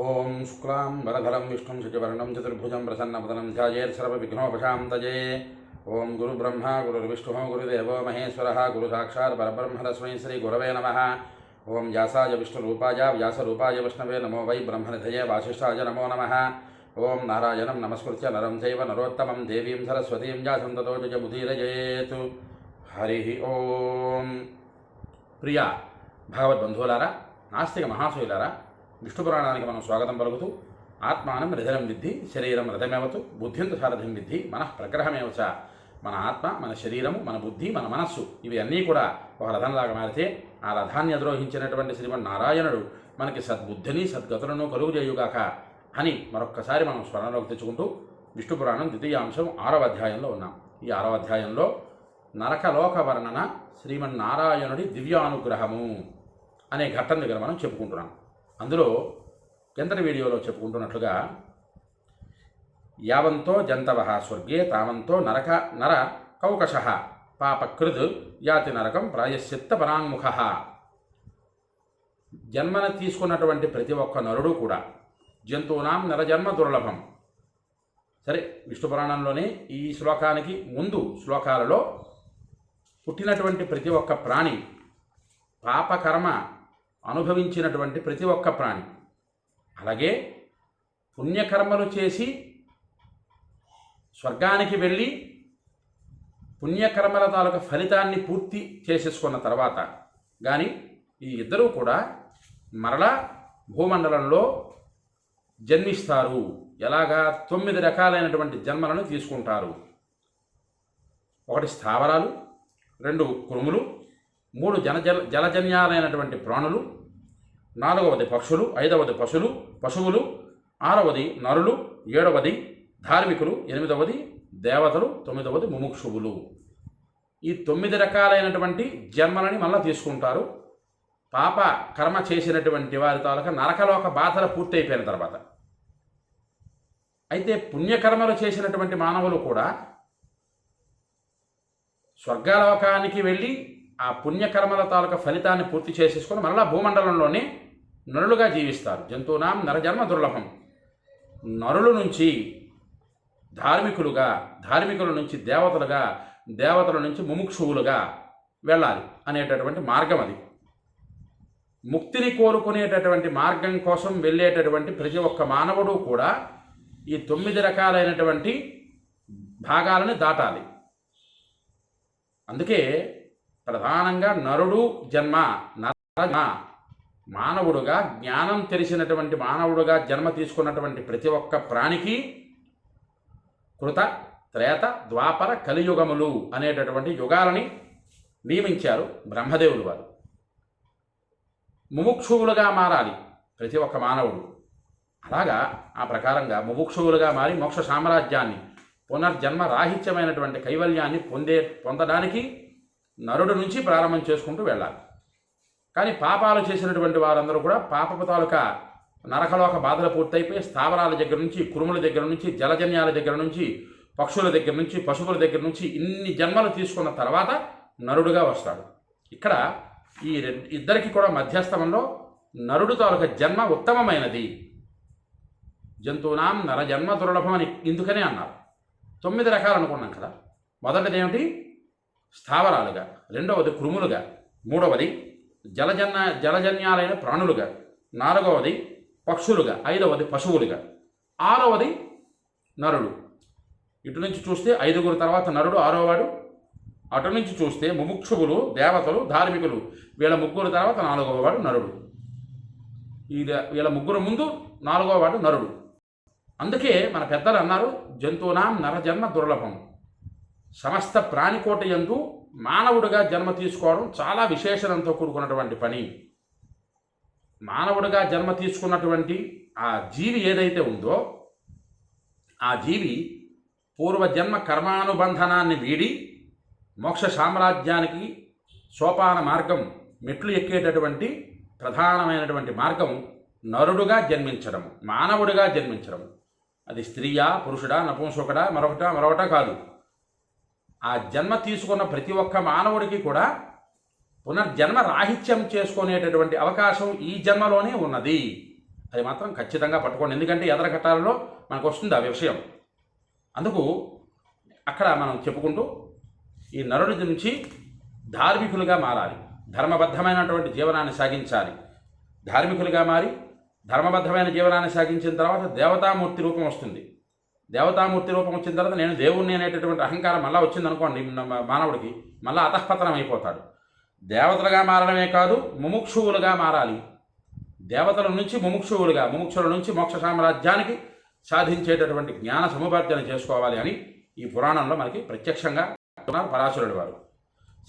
ఓం శుక్లాం వరధరం విష్ణుం శుచివర్ణం చతుర్భుజం ప్రసన్నపదనం ధ్యాయేత్సర్వవిఘ్నోపశాంతయే. ఓం గురుబ్రహ్మ గురుర్విష్ణుః గురుదేవో మహేశ్వరः గురు సాక్షాత్ పరబ్రహ్మ తస్మై శ్రీ గురవే నమః. ఓం వ్యాసాయ విష్ణురూపాయ వ్యాసరూపాయ విష్ణవే నమో వై బ్రహ్మనిధయే వాసిష్ఠాయ నమో నమః. ఓం నారాయణం నమస్కృత్య నరం చైవ నరోత్తమం దేవీం సరస్వతీం వ్యాసం తతో జయముదీరయేత్. హరి ఓం. ప్రియ భగవద్బంధువులారా, నాస్తిక మహాశయులారా, విష్ణు పురాణానికి మనం స్వాగతం పలుకుతూ ఆత్మానం రథనం విద్ధి శరీరం రథమేవతు బుద్ధింతు సారథిం విద్ధి మనః ప్రగ్రహమేవచ. మన ఆత్మ, మన శరీరము, మన బుద్ధి, మన మనస్సు ఇవి అన్నీ కూడా ఒక రథంలాగా మారితే ఆ రథాన్ని అధిరోహించినటువంటి శ్రీమన్నారాయణుడు మనకి సద్బుద్ధిని సద్గతులను కలుగు చేయుగాక అని మరొక్కసారి మనం స్మరణలోకి తెచ్చుకుంటూ విష్ణు పురాణం ద్వితీయాంశం 6వ అధ్యాయంలో ఉన్నాం. ఈ 6వ అధ్యాయంలో నరకలోక వర్ణన శ్రీమన్నారాయణుడి దివ్యానుగ్రహము అనే ఘట్టం దగ్గర మనం చెప్పుకుంటున్నాం. అందులో కిందటి వీడియోలో చెప్పుకుంటున్నట్లుగా యావంతో జంతవ స్వర్గే తావంతో నర కౌకష పాపకృద్ యాతి నరకం ప్రాయశ్చిత్త పరాంముఖ. జన్మను తీసుకున్నటువంటి ప్రతి ఒక్క నరుడు కూడా జంతువునాం నరజన్మ దుర్లభం. సరే, విష్ణు పురాణంలోనే ఈ శ్లోకానికి ముందు శ్లోకాలలో పుట్టినటువంటి ప్రతి ఒక్క ప్రాణి, పాపకర్మ అనుభవించినటువంటి ప్రతి ఒక్క ప్రాణి, అలాగే పుణ్యకర్మలు చేసి స్వర్గానికి వెళ్ళి పుణ్యకర్మల తాలూకా ఫలితాన్ని పూర్తి చేసేసుకున్న తర్వాత కానీ ఈ ఇద్దరూ కూడా మరలా భూమండలంలో జన్మిస్తారు. ఎలాగా? 9 రకాలైనటువంటి జన్మలను తీసుకుంటారు. 1 స్థావరాలు, 2 కృములు, 3 జలజన్యాలైనటువంటి ప్రాణులు, 4వది పక్షులు, 5వది పశువులు, 6వది నరులు, 7వది ధార్మికులు, 8వది దేవతలు, 9వది ముముక్షువులు. ఈ 9 రకాలైనటువంటి జన్మలని మళ్ళా తీసుకుంటారు. పాప కర్మ చేసినటువంటి వారి తాలూకా నరకలోక బాధలు పూర్తయిపోయిన తర్వాత. అయితే పుణ్యకర్మలు చేసినటువంటి మానవులు కూడా స్వర్గలోకానికి వెళ్ళి ఆ పుణ్యకర్మల తాలూకా ఫలితాన్ని పూర్తి చేసేసుకొని మరలా భూమండలంలోనే నరులుగా జీవిస్తారు. జంతువునాం నరజన్మ దుర్లభం. నరుల నుంచి ధార్మికులుగా, ధార్మికుల నుంచి దేవతలుగా, దేవతల నుంచి ముముక్షువులుగా వెళ్ళాలి అనేటటువంటి మార్గం అది. ముక్తిని కోరుకునేటటువంటి మార్గం కోసం వెళ్ళేటటువంటి ప్రతి ఒక్క మానవుడు కూడా ఈ 9 రకాలైనటువంటి భాగాలను దాటాలి. అందుకే ప్రధానంగా నరుడు జన్మ, మానవుడుగా జ్ఞానం తెలిసినటువంటి మానవుడుగా జన్మ తీసుకున్నటువంటి ప్రతి ఒక్క ప్రాణికి కృత, త్రేత, ద్వాపర, కలియుగములు అనేటటువంటి యుగాలని నియమించారు బ్రహ్మదేవులు వారు. ముముక్షువులుగా మారాలి ప్రతి ఒక్క మానవుడు. అలాగా ఆ ప్రకారంగా ముముక్షువులుగా మారి మోక్ష సామ్రాజ్యాన్ని, పునర్జన్మ రాహిత్యమైనటువంటి కైవల్యాన్ని పొందడానికి నరుడు నుంచి ప్రారంభం చేసుకుంటూ వెళ్ళాలి. కానీ పాపాలు చేసినటువంటి వారందరూ కూడా పాపపు తాలూకా నరకలోక బాధలు పూర్తయిపోయి స్థావరాల దగ్గర నుంచి, కురుముల దగ్గర నుంచి, జలజన్యాల దగ్గర నుంచి, పక్షుల దగ్గర నుంచి, పశువుల దగ్గర నుంచి ఇన్ని జన్మలు తీసుకున్న తర్వాత నరుడుగా వస్తాడు. ఇక్కడ ఈ ఇద్దరికి కూడా మధ్యస్థమంలో నరుడు తాలూకా జన్మ ఉత్తమమైనది. జంతువునాం నరజన్మ దుర్లభం అని ఇందుకనే అన్నారు. 9 రకాలు అనుకున్నాం కదా. మొదటిది ఏమిటి? స్థావరాలుగా, 2వది కృములుగా, 3వది జలజన్యాలైన ప్రాణులుగా, 4వది పక్షులుగా, 5వది పశువులుగా, 6వది నరుడు. ఇటు నుంచి చూస్తే 5గురు తర్వాత నరుడు 6వవాడు. అటు నుంచి చూస్తే ముముక్షువులు, దేవతలు, ధార్మికులు, వీళ్ళ 3 తర్వాత 4వవాడు నరుడు. వీళ్ళ 3 ముందు 4వవాడు నరుడు. అందుకే మన పెద్దలు అన్నారు, జంతువునాం నరజన్మ దుర్లభం. సమస్త ప్రాణికోటి యందు మానవుడిగా జన్మ తీసుకోవడం చాలా విశేషణంతో కూడుకున్నటువంటి పని. మానవుడిగా జన్మ తీసుకున్నటువంటి ఆ జీవి ఏదైతే ఉందో ఆ జీవి పూర్వజన్మ కర్మానుబంధనాన్ని వీడి మోక్ష సామ్రాజ్యానికి సోపాన మార్గం, మెట్లు ఎక్కేటటువంటి ప్రధానమైనటువంటి మార్గం నరుడుగా జన్మించడం, మానవుడిగా జన్మించడం. అది స్త్రీయా, పురుషుడా, నపుంసకుడా, మరొకట కాదు. ఆ జన్మ తీసుకున్న ప్రతి ఒక్క మానవుడికి కూడా పునర్జన్మ రాహిత్యం చేసుకునేటటువంటి అవకాశం ఈ జన్మలోనే ఉన్నది. అది మాత్రం ఖచ్చితంగా పట్టుకోండి. ఎందుకంటే ఎదరఘట్టాలలో మనకు వస్తుంది ఆ విషయం. అందుకు అక్కడ మనం చెప్పుకుంటూ ఈ నరుడి నుంచి ధార్మికులుగా మారాలి, ధర్మబద్ధమైనటువంటి జీవనాన్ని సాగించాలి. ధార్మికులుగా మారి ధర్మబద్ధమైన జీవనాన్ని సాగించిన తర్వాత దేవతామూర్తి రూపం వస్తుంది. దేవతామూర్తి రూపం వచ్చిన తర్వాత నేను దేవుణ్ణి అనేటటువంటి అహంకారం మళ్ళీ వచ్చిందనుకోండి మానవుడికి, మళ్ళీ అతఃపతనం అయిపోతాడు. దేవతలుగా మారడమే కాదు, ముముక్షువులుగా మారాలి. దేవతల నుంచి ముముక్షుల నుంచి మోక్ష సామ్రాజ్యానికి సాధించేటటువంటి జ్ఞాన సముపార్జన చేసుకోవాలి అని ఈ పురాణంలో మనకి ప్రత్యక్షంగా పరాశరుడు వారు.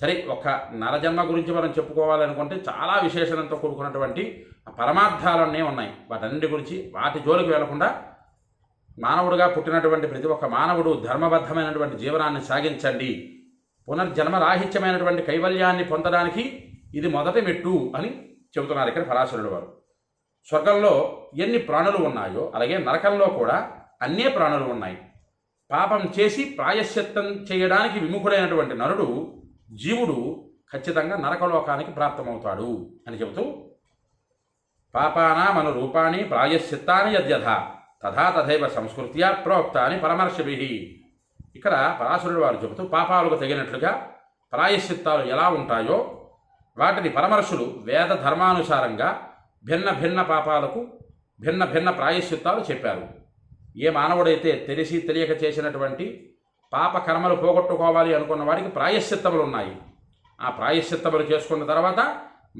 సరే, ఒక్క నరజన్మ గురించి మనం చెప్పుకోవాలనుకుంటే చాలా విశేషణంతో కూడుకున్నటువంటి పరమార్థాలన్నీ ఉన్నాయి. వాటన్నిటి గురించి వాటి జోలికి వెళ్లకుండా మానవుడిగా పుట్టినటువంటి ప్రతి ఒక్క మానవుడు ధర్మబద్ధమైనటువంటి జీవనాన్ని సాగించండి, పునర్జన్మరాహిత్యమైనటువంటి కైవల్యాన్ని పొందడానికి ఇది మొదటి మెట్టు అని చెబుతున్నారు ఇక్కడ పరాశరుడు వారు. స్వర్గంలో ఎన్ని ప్రాణులు ఉన్నాయో అలాగే నరకంలో కూడా అన్నే ప్రాణులు ఉన్నాయి. పాపం చేసి ప్రాయశ్చిత్తం చేయడానికి విముఖుడైనటువంటి నరుడు, జీవుడు ఖచ్చితంగా నరకలోకానికి ప్రాప్తమవుతాడు అని చెబుతూ పాపానామను రూపాన్ని ప్రాయశ్చిత్తాన్ని యద్యథ తథా తథైవ సంస్కృత్యా ప్రోక్తాని పరమర్షిభిః. ఇక్కడ పరాశరుడు వారు చెబుతూ పాపాలకు తగినట్లుగా ప్రాయశ్చిత్తాలు ఎలా ఉంటాయో వాటిని పరమర్షులు వేద ధర్మానుసారంగా భిన్న భిన్న పాపాలకు భిన్న భిన్న ప్రాయశ్చిత్తాలు చెప్పారు. ఏ మానవుడైతే తెలిసి తెలియక చేసినటువంటి పాప కర్మలు పోగొట్టుకోవాలి అనుకున్న వాడికి ప్రాయశ్చిత్తములు ఉన్నాయి. ఆ ప్రాయశ్చిత్తములు చేసుకున్న తర్వాత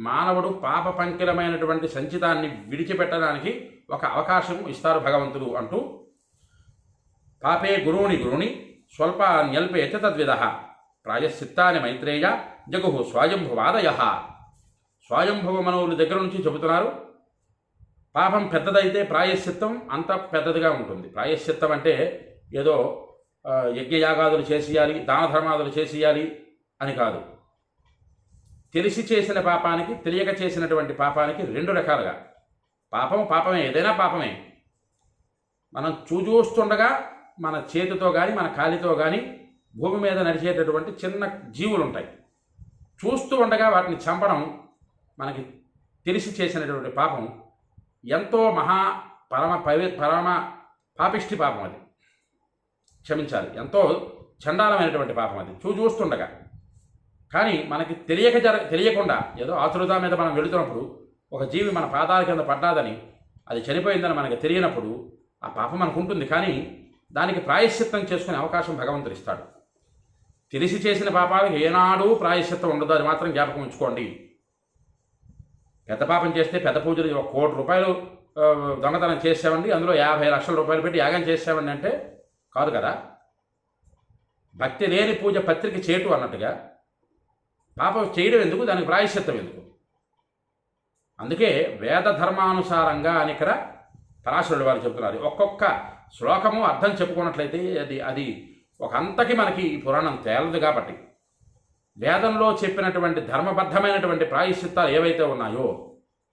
మానవుడు పాప పంకిలమైనటువంటి సంచితాన్ని విడిచిపెట్టడానికి ఒక అవకాశం ఇస్తారు భగవంతుడు అంటూ పాపే గురువుని స్వల్ప న్యల్పే చ తద్విధ ప్రాయశ్చిత్తాని మైత్రేయ జగుః స్వయంభువాదయః. స్వయంభవ మనవుల దగ్గర నుంచి చెబుతున్నారు. పాపం పెద్దదైతే ప్రాయశ్చిత్తం అంత పెద్దదిగా ఉంటుంది. ప్రాయశ్చిత్తం అంటే ఏదో యజ్ఞయాగాదులు చేసేయాలి, దాన ధర్మాదులు చేసేయాలి అని కాదు. తెలిసి చేసిన పాపానికి, తెలియక చేసినటువంటి పాపానికి రెండు రకాలుగా. పాపమే, ఏదైనా పాపమే. మనం చూస్తుండగా మన చేతితో కానీ మన కాలితో కానీ భూమి మీద నడిచేటటువంటి చిన్న జీవులు ఉంటాయి. చూస్తూ ఉండగా వాటిని చంపడం మనకి తెలిసి చేసినటువంటి పాపం. ఎంతో పరమ పాపిష్టి పాపం అది, క్షమించాలి, ఎంతో చండాలమైనటువంటి పాపం అది చూస్తుండగా. కానీ మనకి తెలియకుండా ఏదో ఆతురత మీద మనం వెళుతున్నప్పుడు ఒక జీవి మన పాదాల కింద పడ్డాదని, అది చనిపోయిందని మనకి తెలియనప్పుడు ఆ పాపం మనకు ఉంటుంది. కానీ దానికి ప్రాయశ్చిత్తం చేసుకునే అవకాశం భగవంతుడు ఇస్తాడు. తెలిసి చేసిన పాపాలకు ఏనాడూ ప్రాయశ్చిత్తం ఉండదు, అది మాత్రం జ్ఞాపకం ఉంచుకోండి. పెద్ద పాపం చేస్తే పెద్ద పూజలు 1 కోటి రూపాయలు దొంగతనం చేసామండి, అందులో 50 లక్షల రూపాయలు పెట్టి యాగం చేసామండి అంటే కాదు కదా. భక్తి లేని పూజ పత్రిక చేటు అన్నట్టుగా పాపం చేయడం ఎందుకు, దానికి ప్రాయశ్చిత్తం ఎందుకు? అందుకే వేద ధర్మానుసారంగా అని ఇక్కడ పరాశరుడు వారు చెబుతున్నారు. ఒక్కొక్క శ్లోకము అర్థం చెప్పుకున్నట్లయితే అది ఒక అంతకి మనకి ఈ పురాణం తేలదు. కాబట్టి వేదంలో చెప్పినటువంటి ధర్మబద్ధమైనటువంటి ప్రాయశ్చిత్తాలు ఏవైతే ఉన్నాయో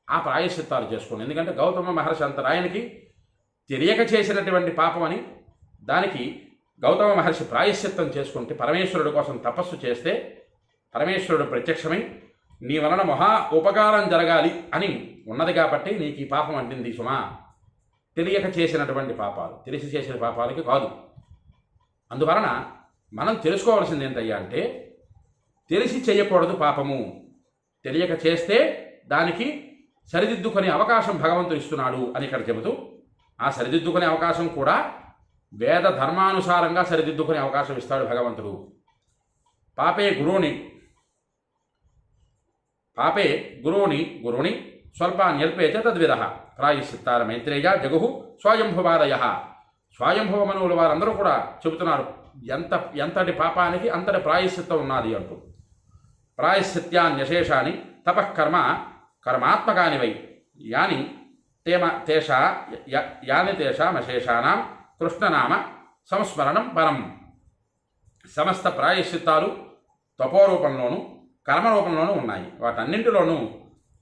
ఆ ప్రాయశ్చిత్తాలు చేసుకోండి. ఎందుకంటే గౌతమ మహర్షి అంతరాయనికి తెలియక చేసినటువంటి పాపం అని, దానికి గౌతమ మహర్షి ప్రాయశ్చిత్తం చేసుకుంటే పరమేశ్వరుడి కోసం తపస్సు చేస్తే పరమేశ్వరుడు ప్రత్యక్షమై నీ వలన మహా ఉపకారం జరగాలి అని ఉన్నది. కాబట్టి నీకు ఈ పాపం అంటింది సుమా. తెలియక చేసినటువంటి పాపాలు, తెలిసి చేసిన పాపాలకి కాదు. అందువలన మనం తెలుసుకోవాల్సింది ఏంటయ్యా అంటే, తెలిసి చేయకూడదు పాపము, తెలియక చేస్తే దానికి సరిదిద్దుకునే అవకాశం భగవంతుడు ఇస్తున్నాడు అని ఇక్కడ చెబుతూ, ఆ సరిదిద్దుకునే అవకాశం కూడా వేద ధర్మానుసారంగా సరిదిద్దుకునే అవకాశం ఇస్తాడు భగవంతుడు. పాపే గురువుని స్వల్పాన్యల్పే చ తద్విధ ప్రాయశ్చిత్తార మైత్రేయ జగుః స్వయంభువాదయః. స్వయంభవ మనువులు వారందరూ కూడా చెబుతున్నారు ఎంతటి పాపానికి అంతటి ప్రాయశ్చిత్తం ఉన్నది అంటూ. ప్రాయశ్చిత్యాన్యశేషాని కర్మాత్మకాని వై యాని తేషామశేషానాం కృష్ణనామ సంస్మరణం పరం. సమస్త ప్రాయశ్చిత్తాలు తపోరూపంలోనూ కర్మరూపంలోనూ ఉన్నాయి. వాటన్నింటిలోనూ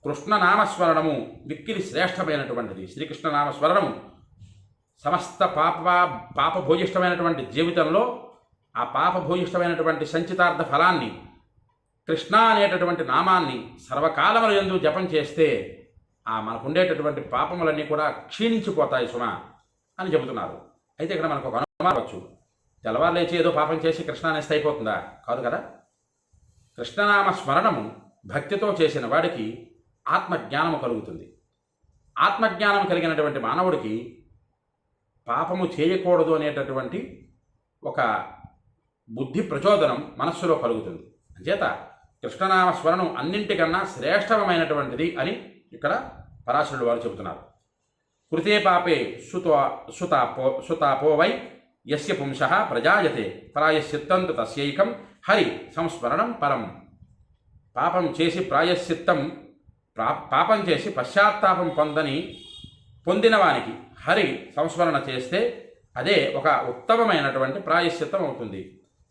కృష్ణనామస్మరణము మిక్కిలి శ్రేష్టమైనటువంటిది. శ్రీకృష్ణనామస్మరణము సమస్త పాపభూయిష్టమైనటువంటి జీవితంలో ఆ పాపభూయిష్టమైనటువంటి సంచితార్థ ఫలాన్ని, కృష్ణ అనేటటువంటి నామాన్ని సర్వకాలముల యందు జపం చేస్తే మనకు ఉండేటటువంటి పాపములన్నీ కూడా క్షీణించిపోతాయి సుమా అని చెబుతున్నారు. అయితే ఇక్కడ మనకు ఒక అనుమానం వచ్చు, తెల్లవారు లేచి ఏదో పాపం చేసి కృష్ణానేస్తే అయిపోతుందా? కాదు కదా. కృష్ణనామ స్మరణము భక్తితో చేసిన వాడికి ఆత్మజ్ఞానము కలుగుతుంది. ఆత్మజ్ఞానం కలిగినటువంటి మానవుడికి పాపము చేయకూడదు అనేటటువంటి ఒక బుద్ధి ప్రచోదనం మనస్సులో కలుగుతుంది. అంచేత కృష్ణనామ స్మరణం అన్నింటికన్నా శ్రేష్టమైనటువంటిది అని ఇక్కడ పరాశరుడు వారు చెబుతున్నారు. కృతే పాపే సుతాపో వై యస్య పుంసః ప్రజాయతే ప్రాయశ్చిత్తం తస్యైకం హరి సంస్మరణం పరం. పాపం చేసి పాపం చేసి పశ్చాత్తాపం పొందిన వానికి హరి సంస్మరణ చేస్తే అదే ఒక ఉత్తమమైనటువంటి ప్రాయశ్చిత్తం అవుతుంది.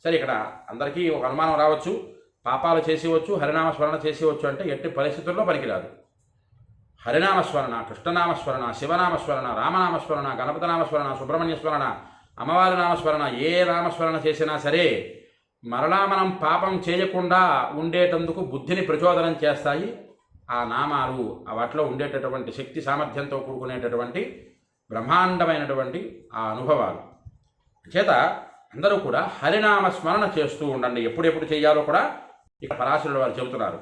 సరే, ఇక్కడ అందరికీ ఒక అనుమానం రావచ్చు, పాపాలు చేసేవచ్చు, హరినామస్మరణ చేసేవచ్చు అంటే ఎట్టి పరిస్థితుల్లో పనికిరాదు. హరినామస్మరణ, కృష్ణనామస్మరణ, శివనామస్మరణ, రామనామస్మరణ, గణపతినామస్మరణ, సుబ్రహ్మణ్య స్మరణ, అమ్మవారి నామస్మరణ, ఏ నామస్మరణ చేసినా సరే మరలా మనం పాపం చేయకుండా ఉండేటందుకు బుద్ధిని ప్రచోదనం చేస్తాయి ఆ నామాలు. వాటిలో ఉండేటటువంటి శక్తి సామర్థ్యంతో కూడుకునేటటువంటి బ్రహ్మాండమైనటువంటి ఆ అనుభవాలు చేత అందరూ కూడా హరినామ స్మరణ చేస్తూ ఉండండి. ఎప్పుడెప్పుడు చేయాలో కూడా ఇక పరాశరుడు వారు చెబుతున్నారు.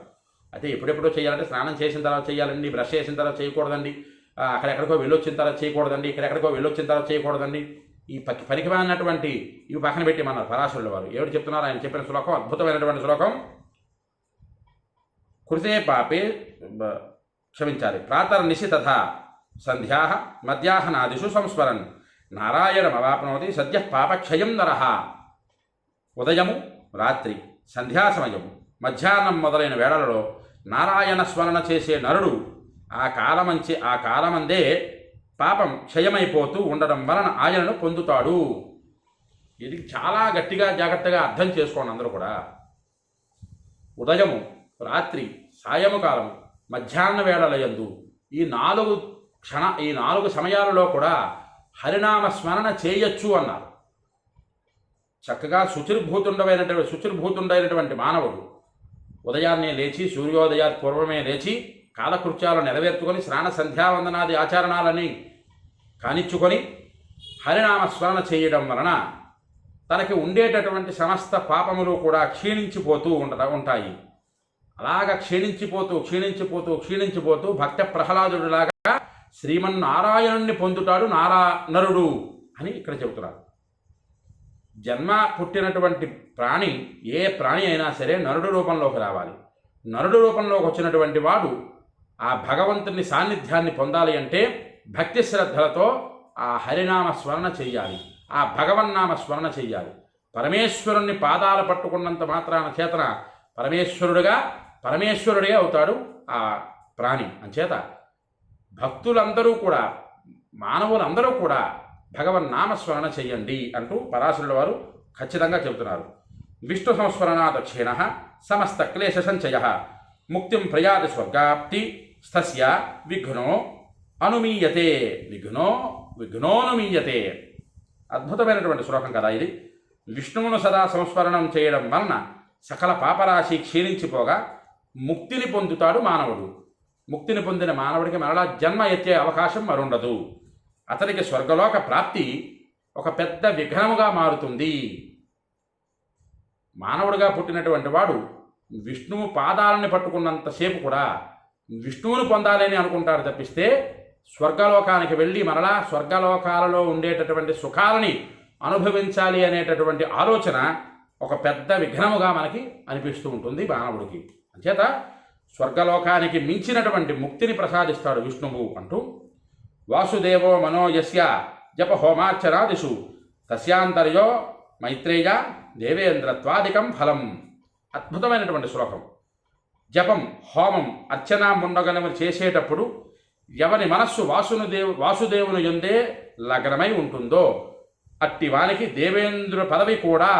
అయితే ఎప్పుడెప్పుడో చేయాలంటే స్నానం చేసిన తర్వాత చేయాలండి, బ్రష్ చేసిన తర్వాత చేయకూడదండి, అక్కడెక్కడికో వెళ్ళొచ్చిన తర్వాత చేయకూడదండి, ఇక్కడెక్కడికో వెళ్ళొచ్చిన తర్వాత చేయకూడదండి. ఈ పనికిమాలినటువంటి ఇవి పక్కన పెట్టిమన్నారు పరాశరుడు వారు. ఏమిటి చెప్తున్నారు? ఆయన చెప్పిన శ్లోకం అద్భుతమైనటువంటి శ్లోకం. కృతే పాపే క్షమించాలి. ప్రాతర్నిశి తథా సంధ్యా మధ్యాహ్నాదిషు సంస్మరన్ నారాయణమవాప్నోతి సద్య పాపక్షయం నరః. ఉదయము, రాత్రి, సంధ్యా సమయం, మధ్యాహ్నం మొదలైన వేళలలో నారాయణ స్మరణ చేసే నరుడు ఆ కాలమందే పాపం క్షయమైపోతూ ఉండడం వలన ఆయనను పొందుతాడు. ఇది చాలా గట్టిగా జాగ్రత్తగా అర్థం చేసుకోండి అందరూ కూడా. ఉదయము, రాత్రి, సాయము కాలము, మధ్యాహ్న వేళల యందు ఈ నాలుగు సమయాలలో కూడా హరినామ స్మరణ చేయొచ్చు అన్నారు. చక్కగా శుచిర్భూతుండైనటువంటి మానవుడు ఉదయాన్నే లేచి సూర్యోదయా పూర్వమే లేచి కాలకృత్యాలు నెరవేర్చుకొని స్నాన సంధ్యావందనాది ఆచరణాలని కానిచ్చుకొని హరినామ స్మరణ చేయడం వలన తనకి ఉండేటటువంటి సమస్త పాపములు కూడా క్షీణించిపోతూ ఉంటాయి. అలాగ క్షీణించిపోతూ భక్త ప్రహ్లాదుడిలాగా శ్రీమన్నారాయణుణ్ణి పొందుతాడు నరుడు అని ఇక్కడ చెబుతున్నారు. జన్మ పుట్టినటువంటి ప్రాణి ఏ ప్రాణి అయినా సరే నరుడు రూపంలోకి రావాలి. నరుడు రూపంలోకి వచ్చినటువంటి వాడు ఆ భగవంతుని సాన్నిధ్యాన్ని పొందాలి అంటే భక్తి శ్రద్ధలతో ఆ హరినామ స్మరణ చెయ్యాలి, ఆ భగవన్నామ స్మరణ చెయ్యాలి. పరమేశ్వరుణ్ణి పాదాలు పట్టుకున్నంత మాత్రాన చేతన పరమేశ్వరుడే అవుతాడు ఆ ప్రాణి. అంచేత భక్తులందరూ కూడా, మానవులందరూ కూడా భగవన్నామస్మరణ చెయ్యండి అంటూ పరాశరుల వారు ఖచ్చితంగా చెబుతున్నారు. విష్ణు సంస్మరణ దక్షిణ సమస్త క్లేశ సంచయ ముక్తిం ప్రయాతి స్వర్గాప్తి స్థస్య విఘ్నోనుమీయతే. అద్భుతమైనటువంటి శ్లోకం కదా ఇది. విష్ణువును సదా సంస్మరణం చేయడం వలన సకల పాపరాశి క్షీణించిపోగా ముక్తిని పొందుతాడు మానవుడు. ముక్తిని పొందిన మానవుడికి మరలా జన్మ ఎత్తే అవకాశం మరుండదు. అతనికి స్వర్గలోక ప్రాప్తి ఒక పెద్ద విఘ్నముగా మారుతుంది. మానవుడిగా పుట్టినటువంటి వాడు విష్ణువు పాదాలని పట్టుకున్నంతసేపు కూడా విష్ణువుని పొందాలని అనుకుంటాడు తప్పిస్తే స్వర్గలోకానికి వెళ్ళి మరలా స్వర్గలోకాలలో ఉండేటటువంటి సుఖాలని అనుభవించాలి అనేటటువంటి ఆలోచన ఒక పెద్ద విఘ్నముగా మనకి అనిపిస్తూ ఉంటుంది మానవుడికి. అంచేత స్వర్గలోకానికి మించినటువంటి ముక్తిని ప్రసాదిస్తాడు విష్ణువు అంటూ వాసుదేవో మనోయస్య జప హోమార్చనాదిషు తస్యాంతర్యో మైత్రేయ దేవేంద్రత్వాదికం ఫలం. అద్భుతమైనటువంటి శ్లోకం. జపం, హోమం, అర్చన ముండగనము చేసేటప్పుడు ఎవరి మనస్సు వాసుదేవుని యందే లగ్నమై ఉంటుందో అట్టి వానికి దేవేంద్ర పదవి కూడా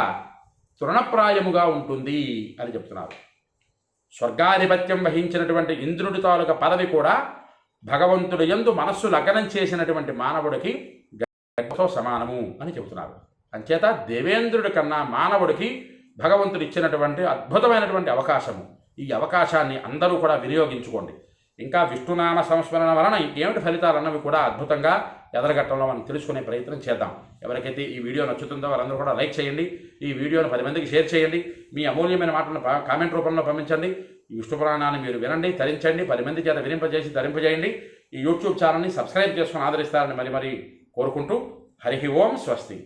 తృణప్రాయముగా ఉంటుంది అని చెప్తున్నారు. స్వర్గాధిపత్యం వహించినటువంటి ఇంద్రుడి తాలూక పదవి కూడా భగవంతుడి యందు మనస్సు లగ్నం చేసినటువంటి మానవుడికి గర్భతో సమానము అని చెబుతున్నారు. అంచేత దేవేంద్రుడి కన్నా మానవుడికి భగవంతుడు ఇచ్చినటువంటి అద్భుతమైనటువంటి అవకాశము. ఈ అవకాశాన్ని అందరూ కూడా వినియోగించుకోండి. ఇంకా విష్ణునామ సంస్మరణ వలన ఇంకేమిటి ఫలితాలు అన్నవి కూడా అద్భుతంగా ఎదరగట్టంలో మనం తెలుసుకునే ప్రయత్నం చేద్దాం. ఎవరికైతే ఈ వీడియో నచ్చుతుందో వారందరూ కూడా లైక్ చేయండి, ఈ వీడియోను 10 మందికి షేర్ చేయండి, మీ అమూల్యమైన మాటలను కామెంట్ రూపంలో పంపించండి. ఈ విష్ణు పురాణాన్ని మీరు వినండి, తరించండి, 10 మంది చేత వినింపజేసి తరింపజేయండి. ఈ యూట్యూబ్ ఛానల్ని సబ్స్క్రైబ్ చేసుకుని ఆదరిస్తారని మరి కోరుకుంటూ హరి ఓం స్వస్తి.